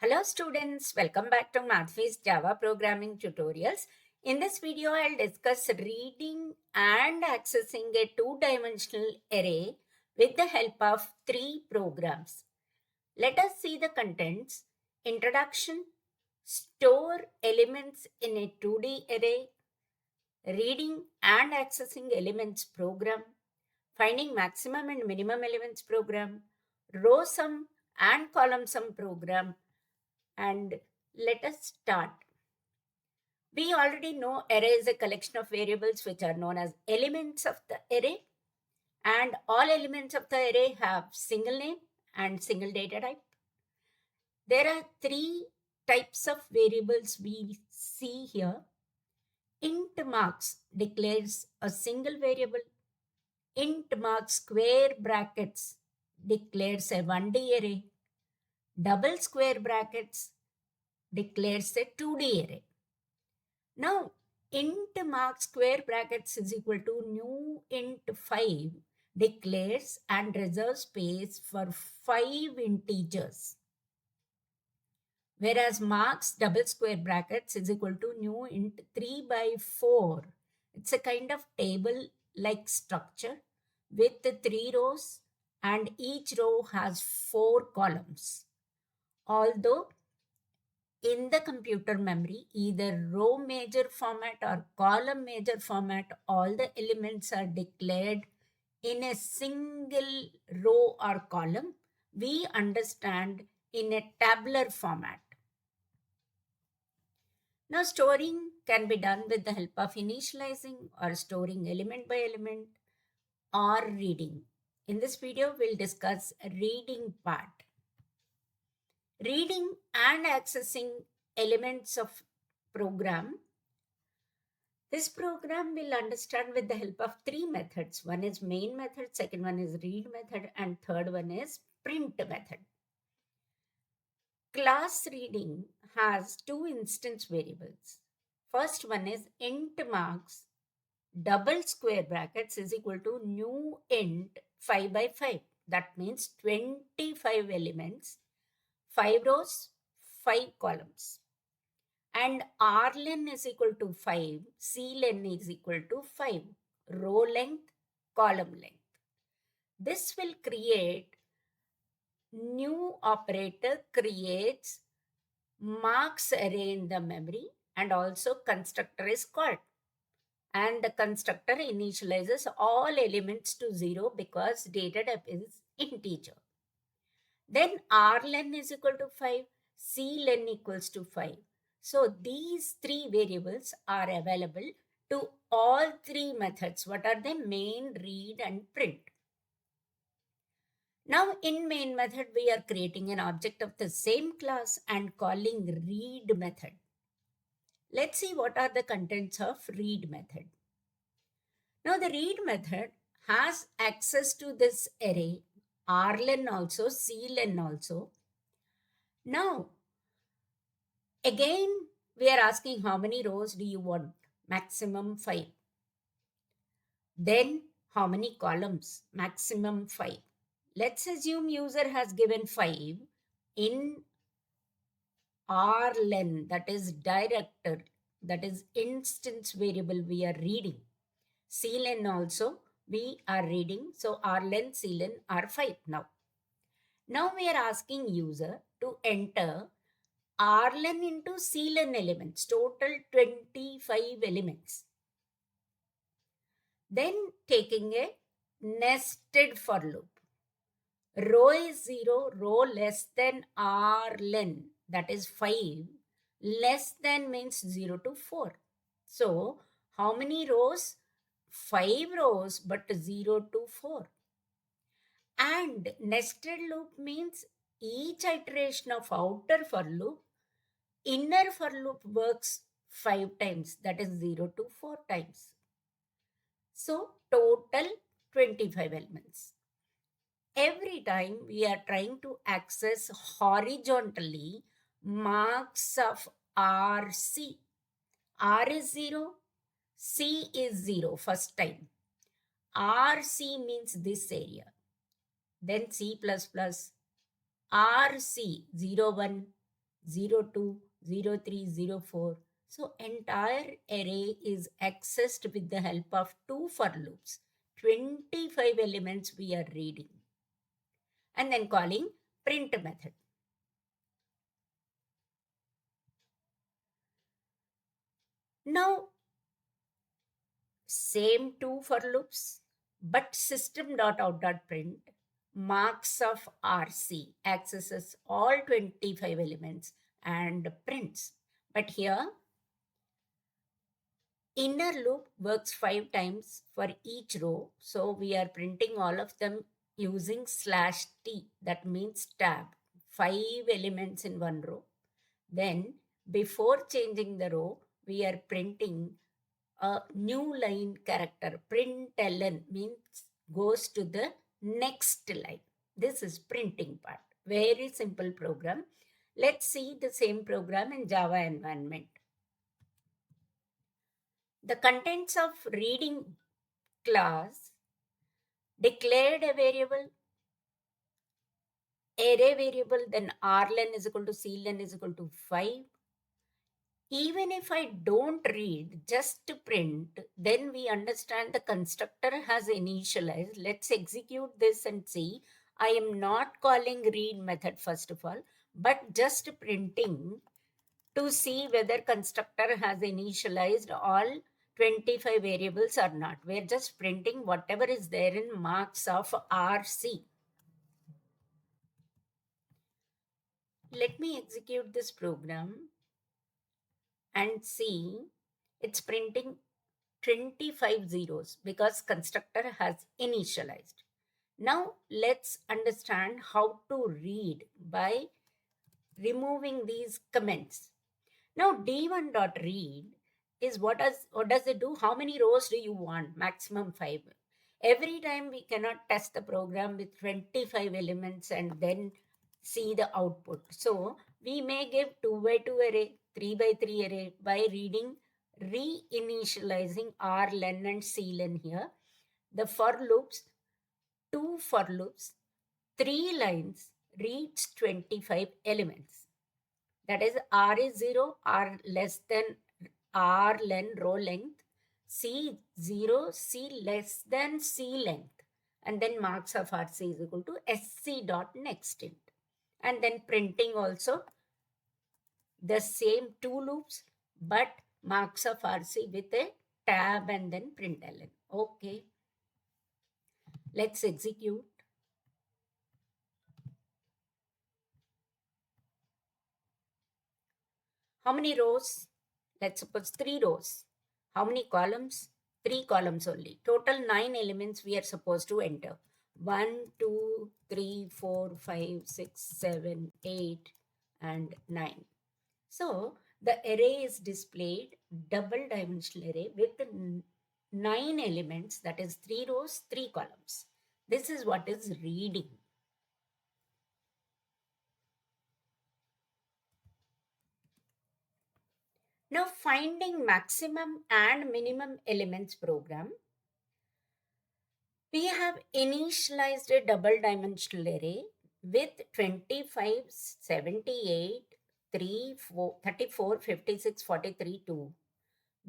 Hello students, welcome back to MathFeast Java programming tutorials. In this video, I'll discuss reading and accessing a two-dimensional array with the help of three programs. Let us see the contents. Introduction, store elements in a 2D array, reading and accessing elements program, finding maximum and minimum elements program, row sum and column sum program, and let us start. We already know array is a collection of variables which are known as elements of the array, and all elements of the array have single name and single data type. There are three types of variables we see here. Int marks declares a single variable. Int marks square brackets declares a 1D array. Double square brackets declares a 2D array. Now, int mark square brackets is equal to new int 5 declares and reserves space for 5 integers. Whereas marks double square brackets is equal to new int 3 by 4. It's a kind of table like structure with 3 rows and each row has 4 columns. Although in the computer memory, either row major format or column major format, all the elements are declared in a single row or column. We understand in a tabular format. Now, storing can be done with the help of initializing or storing element by element or reading. In this video, we'll discuss reading part. Reading and accessing elements of program. This program will understand with the help of three methods. One is main method, second one is read method, and third one is print method. Class reading has two instance variables. First one is int marks double square brackets is equal to new int 5 by 5. That means 25 elements, 5 rows, 5 columns. And rlen is equal to 5, clen is equal to 5, row length, column length. This will create new operator creates marks array in the memory, and also constructor is called. And the constructor initializes all elements to 0 because data type is integer. Then rlen is equal to 5, clen equals to 5. So these three variables are available to all three methods. What are they? Main, read, and print. Now in main method, we are creating an object of the same class and calling read method. Let's see what are the contents of read method. Now the read method has access to this array, rlen also, clen also. Now, again, we are asking how many rows do you want? Maximum 5. Then how many columns? Maximum 5. Let's assume user has given 5 in rlen, that is director, that is instance variable we are reading. Clen also we are reading. So rlen, clen are 5 now. Now we are asking user to enter rlen into clen elements, total 25 elements. Then taking a nested for loop. Row is 0, row less than rlen, that is 5. Less than means 0 to 4. So how many rows? 5 rows, but 0 to 4. And nested loop means each iteration of outer for loop, inner for loop works 5 times, that is 0 to 4 times. So total 25 elements. Every time we are trying to access horizontally marks of RC. R is 0, C is 0 first time. RC means this area. Then C++, RC 01, 02, 03, 04. So entire array is accessed with the help of two for loops. 25 elements we are reading. And then calling print method. Now, same two for loops, but system.out.print marks of RC accesses all 25 elements and prints. But here, inner loop works 5 times for each row. So we are printing all of them using /t. That means tab. 5 elements in one row. Then before changing the row, we are printing a new line character. Println means goes to the next line. This is printing part. Very simple program. Let's see the same program in Java environment. The contents of reading class declared a variable, array variable, then rlen is equal to clen is equal to 5. Even if I don't read, just to print, then we understand the constructor has initialized. Let's execute this and see. I am not calling read method first of all, but just printing to see whether constructor has initialized all 25 variables or not. We're just printing whatever is there in marks of RC. Let me execute this program and see it's printing 25 zeros because constructor has initialized. Now let's understand how to read by removing these comments. Now d1.read is what does it do? How many rows do you want? Maximum 5. Every time we cannot test the program with 25 elements and then see the output. So we may give 2 by 2 array, 3 by 3 array by reading, reinitializing rlen and clen here. The for loops, 2 for loops, 3 lines reads 25 elements. That is R is 0, R less than R len row length, C 0, C less than C length. And then marks of RC is equal to SC dot nextInt. And then printing also the same 2 loops, but marks of RC with a tab and then println. Okay. Let's execute. How many rows? Let's suppose 3 rows. How many columns? 3 columns only. Total 9 elements we are supposed to enter. 1, 2, 3, 4, 5, 6, 7, 8, and 9. So the array is displayed double dimensional array with 9 elements, that is 3 rows, 3 columns. This is what is reading. Now finding maximum and minimum elements program. We have initialized a double dimensional array with 25, 78, 3, 4, 34, 56, 43, 2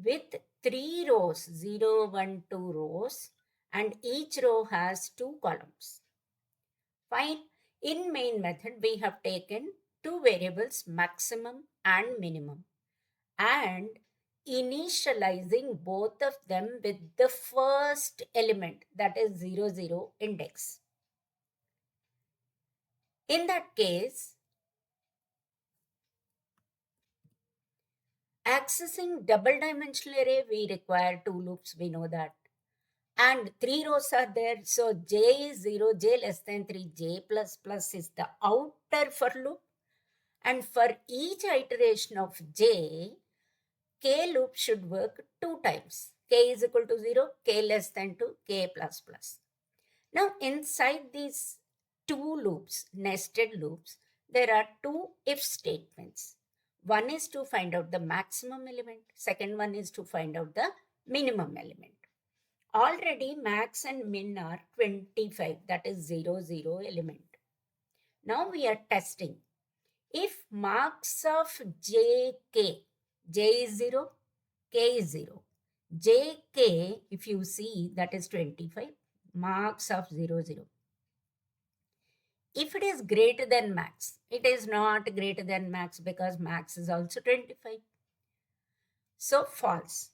with 3 rows, 0, 1, 2 rows, and each row has 2 columns. Fine. In main method, we have taken 2 variables, maximum and minimum, and initializing both of them with the first element, that is 0, 0 index. In that case, accessing double dimensional array, we require 2 loops, we know that. And 3 rows are there, so j is 0, j less than 3, j plus plus is the outer for loop. And for each iteration of j, k loop should work 2 times. K is equal to 0, k less than 2, k plus plus. Now inside these 2 loops, nested loops, there are 2 if statements. One is to find out the maximum element. Second one is to find out the minimum element. Already max and min are 25, that is 0, 0 element. Now we are testing. If marks of jk, j is 0, k is 0. jk, if you see, that is 25, marks of 0, 0. If it is greater than max, it is not greater than max because max is also 25. So false.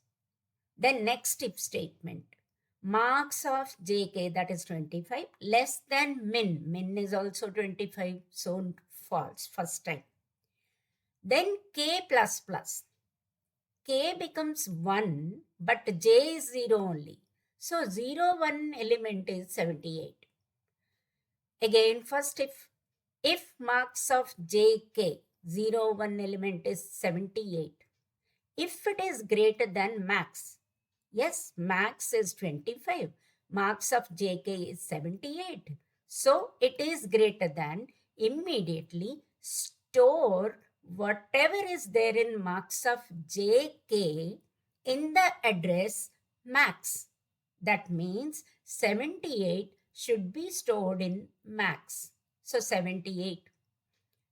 Then next if statement. Marks of jk, that is 25, less than min. Min is also 25, so false first time. Then k plus plus. K becomes 1, but j is 0 only. So 0, 1 element is 78. Again, first if marks of jk, 0, 1 element is 78. If it is greater than max, yes, max is 25, marks of jk is 78. So it is greater than, immediately store whatever is there in marks of jk in the address max. That means 78 should be stored in max. So 78.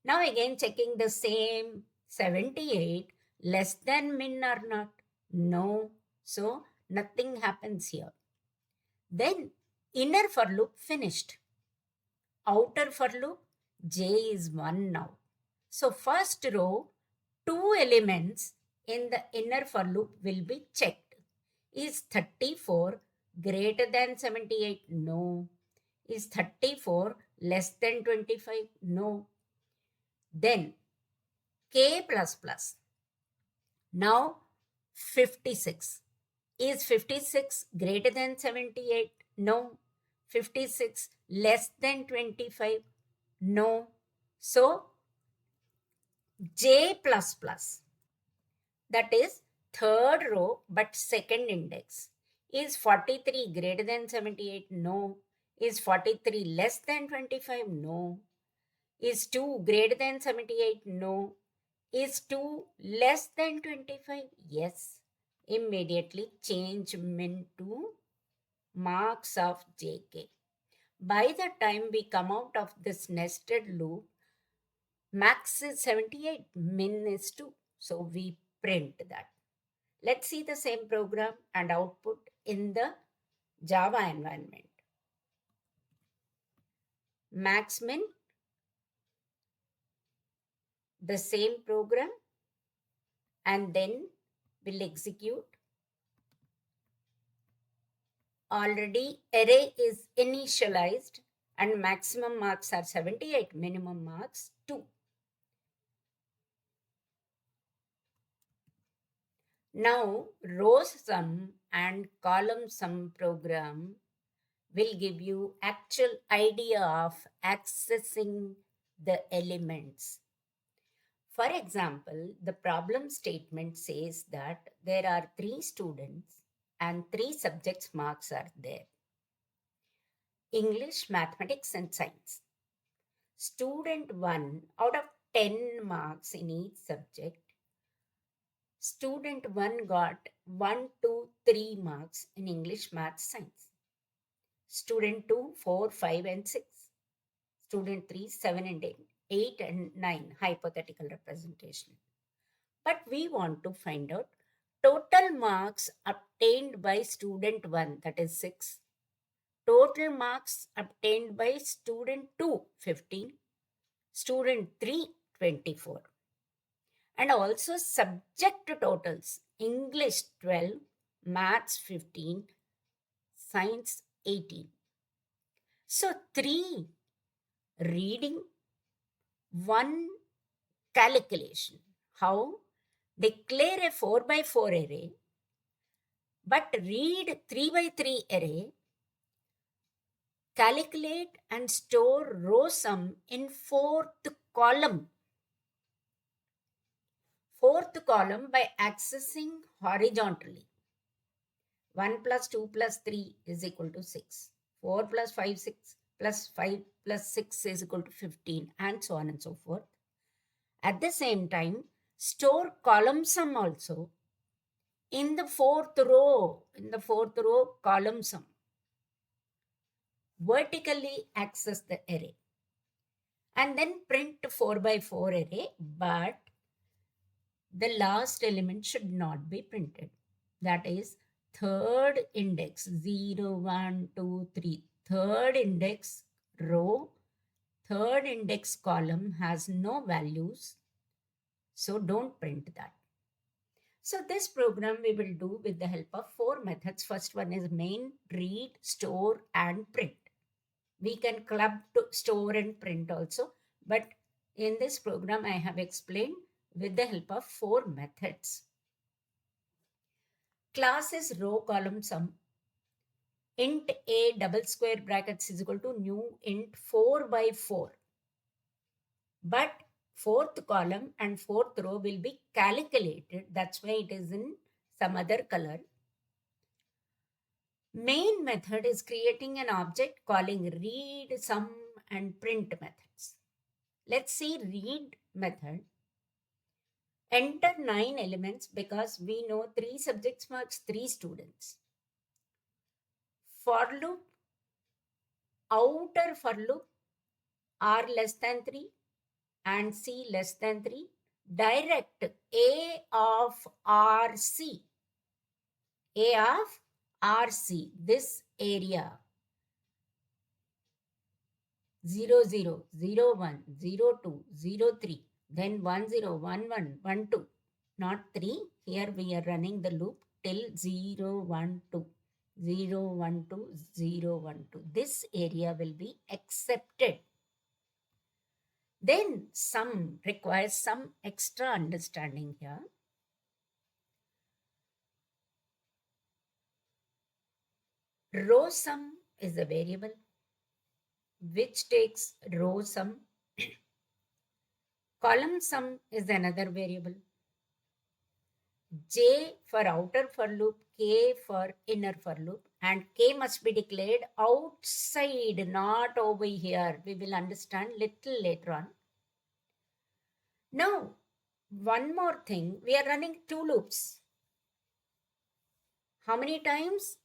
Now again checking the same 78 less than min or not. No. So nothing happens here. Then inner for loop finished. Outer for loop, j is 1 now. So first row, 2 elements in the inner for loop will be checked. Is 34 greater than 78? No. Is 34 less than 25? No. Then k plus plus. Now 56. Is 56 greater than 78? No. 56 less than 25? No. So j plus plus, that is third row but second index. Is 43 greater than 78? No. Is 43 less than 25? No. Is 2 greater than 78? No. Is 2 less than 25? Yes. Immediately change min to marks of jk. By the time we come out of this nested loop, max is 78, min is 2. So we print that. Let's see the same program and output in the Java environment. Max min, the same program, and then we'll execute. Already array is initialized and maximum marks are 78, minimum marks 2. Now row sum and column sum program will give you actual idea of accessing the elements. For example, the problem statement says that there are 3 students and 3 subjects marks are there. English, mathematics and science. Student 1 out of 10 marks in each subject. Student 1 got 1, 2, 3 marks in English, math, science. Student 2, 4, 5 and 6. Student 3, 7 and 8 and 9, hypothetical representation. But we want to find out total marks obtained by student 1, that is 6. Total marks obtained by student 2, 15. Student 3, 24. And also subject totals. English 12, maths 15, science 18. So 3 reading, 1 calculation. How? Declare a 4 by 4 array, but read 3 by 3 array, calculate and store row sum in 4th column. 4th column by accessing horizontally. 1 plus 2 plus 3 is equal to 6. 4 plus 5, 6 plus 5 plus 6 is equal to 15, and so on and so forth. At the same time, store column sum also in the 4th row. In the 4th row, column sum. Vertically access the array. and then print 4 by 4 array, but the last element should not be printed. That is third index 0, 1, 2, 3. Third index row, third index column has no values, so don't print that. So this program we will do with the help of 4 methods. First one is main, read, store, and print. We can club to store and print also, but in this program I have explained with the help of 4 methods. Class is row column sum. Int a double square brackets is equal to new int 4 by 4. But fourth column and fourth row will be calculated. That's why it is in some other color. Main method is creating an object calling read, sum, and print methods. Let's see read method. Enter 9 elements because we know 3 subjects marks 3 students. For loop, outer for loop, R less than 3 and C less than 3. Direct A of RC. A of RC, this area. 0, 0, 0, 1, 0, 2, 0, 3. Then 1, 0, 1, 1, 1, 2. Not 3. Here we are running the loop till 0, 1, 2. 0, 1, 2, 0, 1, 2. This area will be accepted. Then sum requires some extra understanding here. Row sum is a variable which takes row sum. Column sum is another variable. J for outer for loop, K for inner for loop, and K must be declared outside, not over here. We will understand little later on. Now, one more thing, we are running 2 loops. How many times?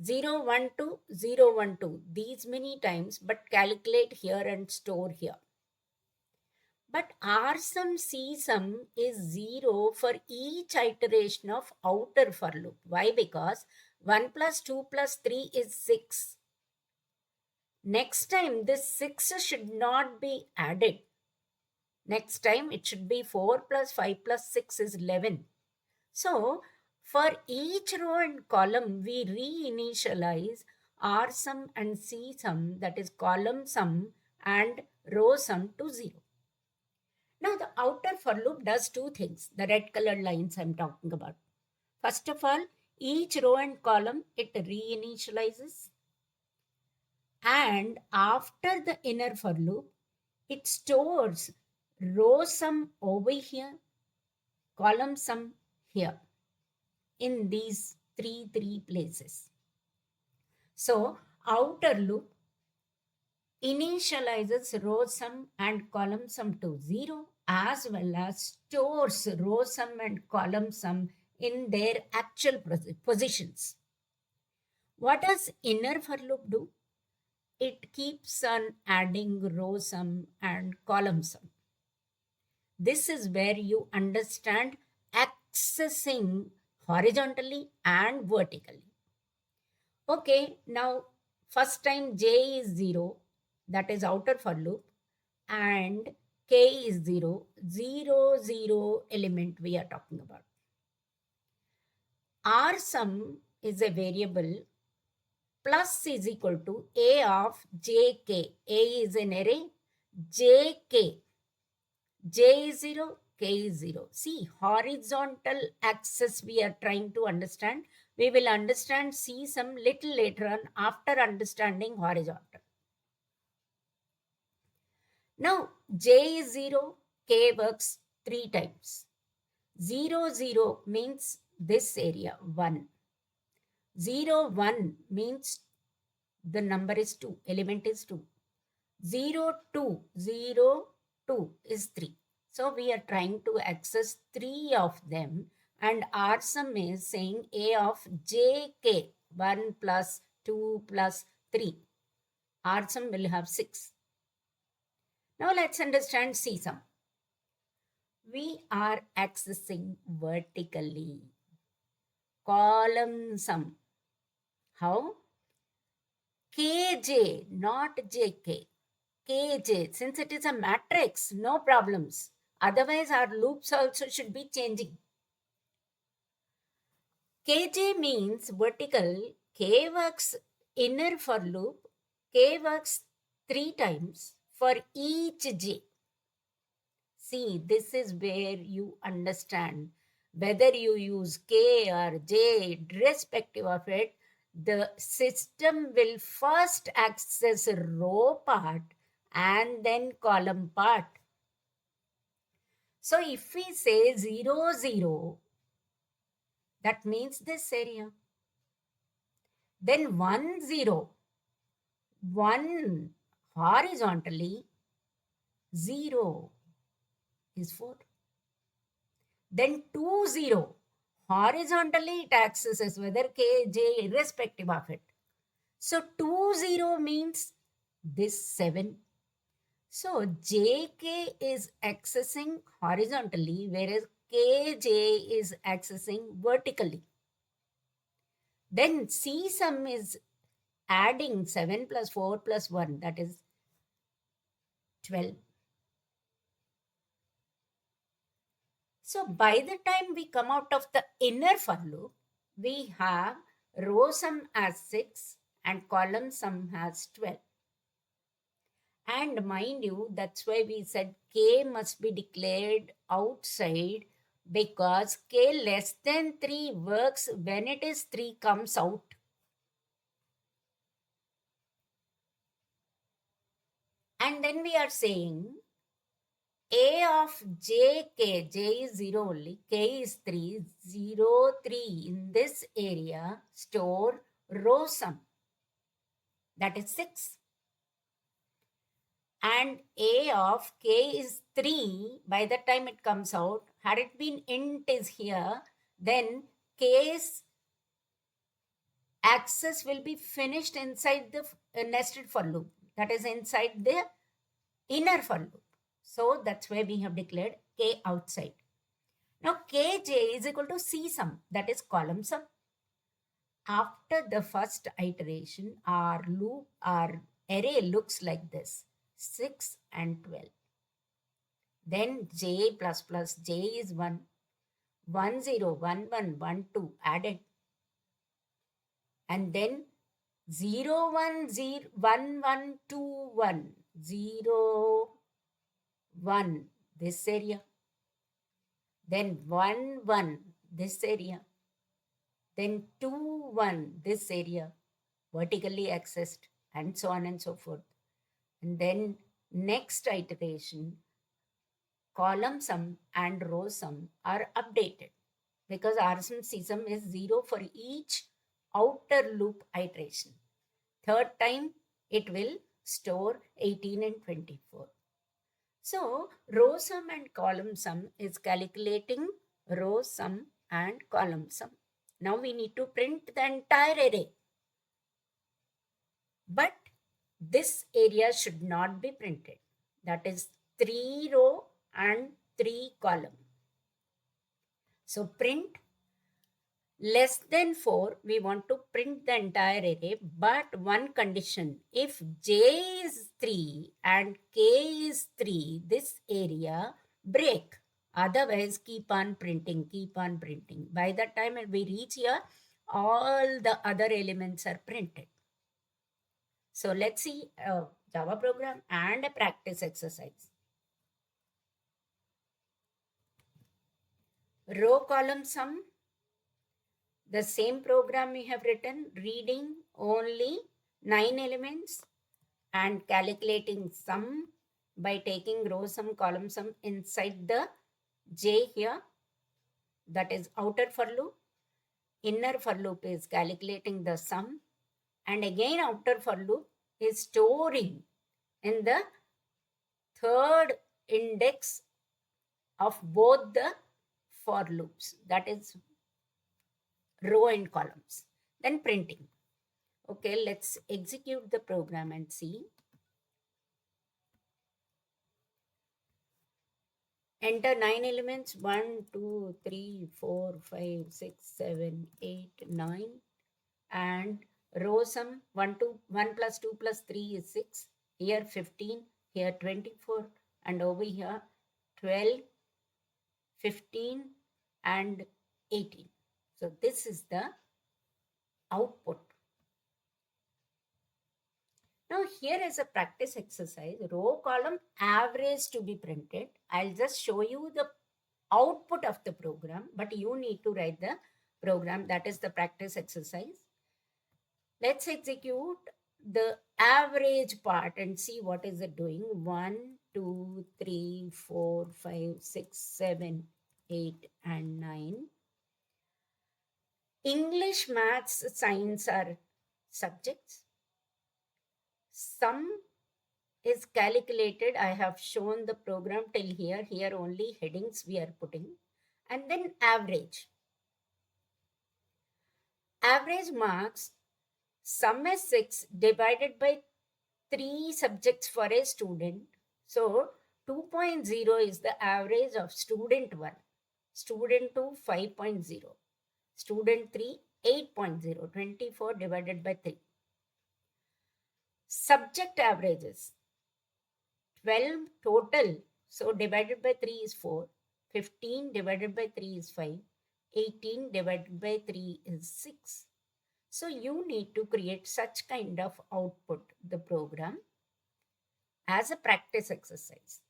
0, 1, 2, 0, 1, 2. These many times, but calculate here and store here. But R sum C sum is 0 for each iteration of outer for loop. Why? Because 1 plus 2 plus 3 is 6. Next time this 6 should not be added. Next time it should be 4 plus 5 plus 6 is 11. So for each row and column we reinitialize R sum and C sum, that is column sum and row sum, to 0. Now the outer for loop does 2 things, the red colored lines I'm talking about. First of all, each row and column it reinitializes, and after the inner for loop, it stores row sum over here, column sum here, in these three places. So outer loop initializes row sum and column sum to 0, as well as stores row sum and column sum in their actual positions. What does inner for loop do? It keeps on adding row sum and column sum. This is where you understand accessing horizontally and vertically. Okay, now first time J is 0, that is outer for loop, and K is 0, 0, 0 element we are talking about. R sum is a variable, plus is equal to A of JK. A is an array, JK. J is 0, K is 0. See, horizontal axis we are trying to understand. We will understand C sum little later on after understanding horizontal. Now, J is 0, K works 3 times. 0, 0 means this area, 1. 0, 1 means the number is 2, element is 2. 0, 2, 0, 2 is 3. So we are trying to access 3 of them, and R sum is saying A of JK, 1 plus 2 plus 3. R sum will have 6. Now let's understand CSUM. We are accessing vertically. Column sum. How? Kj, not Jk. Kj, since it is a matrix, no problems. Otherwise, our loops also should be changing. Kj means vertical. K works inner for loop. K works 3 times for each j. See, this is where you understand whether you use K or J, irrespective of it, the system will first access row part and then column part. So if we say 0, 0, that means this area. Then 1, 0, 1 horizontally, 0 is 4. Then 2, 0. Horizontally it accesses whether K, J, irrespective of it. So 2, 0 means this 7. So JK is accessing horizontally, whereas KJ is accessing vertically. Then CSUM is adding 7 plus 4 plus 1, that is 12. So by the time we come out of the inner for loop, we have row sum as 6 and column sum has 12. And mind you, that's why we said K must be declared outside, because K less than 3 works when it is 3 comes out. And then we are saying A of JK, J is 0 only, K is 3, 0, 3. In this area, store row sum, that is 6. And A of K is 3, by the time it comes out, had it been int is here, then K's access will be finished inside the nested for loop, that is inside the inner for loop. So that's why we have declared K outside. Now Kj is equal to CSUM, that is column sum. After the first iteration, our array looks like this, 6 and 12. Then j plus plus j is 1, 1 0, 1 1, 1 2 added. And then 0 1 0, 1 1 2 1, 0 1, this area. Then 1 1, this area. Then 2 1, this area, vertically accessed, and so on and so forth. And then next iteration, column sum and row sum are updated, because RSM CSUM is 0 for each outer loop iteration. Third time, it will store 18 and 24. So row sum and column sum is calculating row sum and column sum. Now we need to print the entire array. But this area should not be printed. That is 3 row and 3 column. So print less than 4, we want to print the entire array, but one condition, if j is 3 and k is 3, this area break. Otherwise, keep on printing. By the time we reach here, all the other elements are printed. So let's see a Java program and a practice exercise. Row column sum. The same program we have written, reading only 9 elements and calculating sum by taking row sum, column sum inside the j here. That is outer for loop. Inner for loop is calculating the sum. And again outer for loop is storing in the third index of both the for loops. That is row and columns. Then printing. Okay, let's execute the program and see. Enter 9 elements 1, 2, 3, 4, 5, 6, 7, 8, 9. And row sum 1, 2, 1 plus 2 plus 3 is 6. Here 15, here 24, and over here 12, 15, and 18. So this is the output. Now here is a practice exercise, row column average to be printed. I'll just show you the output of the program, but you need to write the program. That is the practice exercise. Let's execute the average part and see what is it doing. 1, 2, 3, 4, 5, 6, 7, 8, and 9. English, maths, science are subjects. Sum is calculated. I have shown the program till here. Here only headings we are putting. And then average. Average marks, sum is 6 divided by 3 subjects for a student. So 2.0 is the average of student 1, student 2 5.0, student 3 8.0, 24 divided by 3. Subject averages 12 total, so divided by 3 is 4, 15 divided by 3 is 5, 18 divided by 3 is 6. So you need to create such kind of output, the program, as a practice exercise.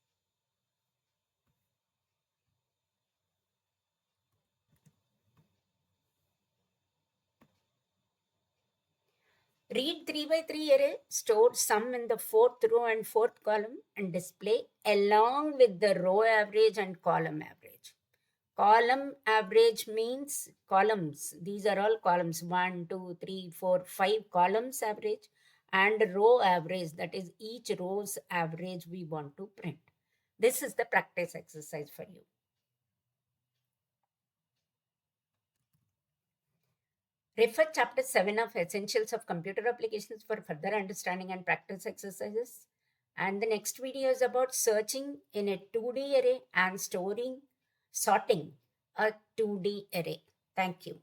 Read 3 by 3 array, store sum in the 4th row and 4th column and display along with the row average and column average. Column average means columns. These are all columns, 1, 2, 3, 4, 5 columns average, and row average, that is each row's average we want to print. This is the practice exercise for you. Refer chapter 7 of Essentials of Computer Applications for further understanding and practice exercises. And the next video is about searching in a 2D array and sorting a 2D array. Thank you.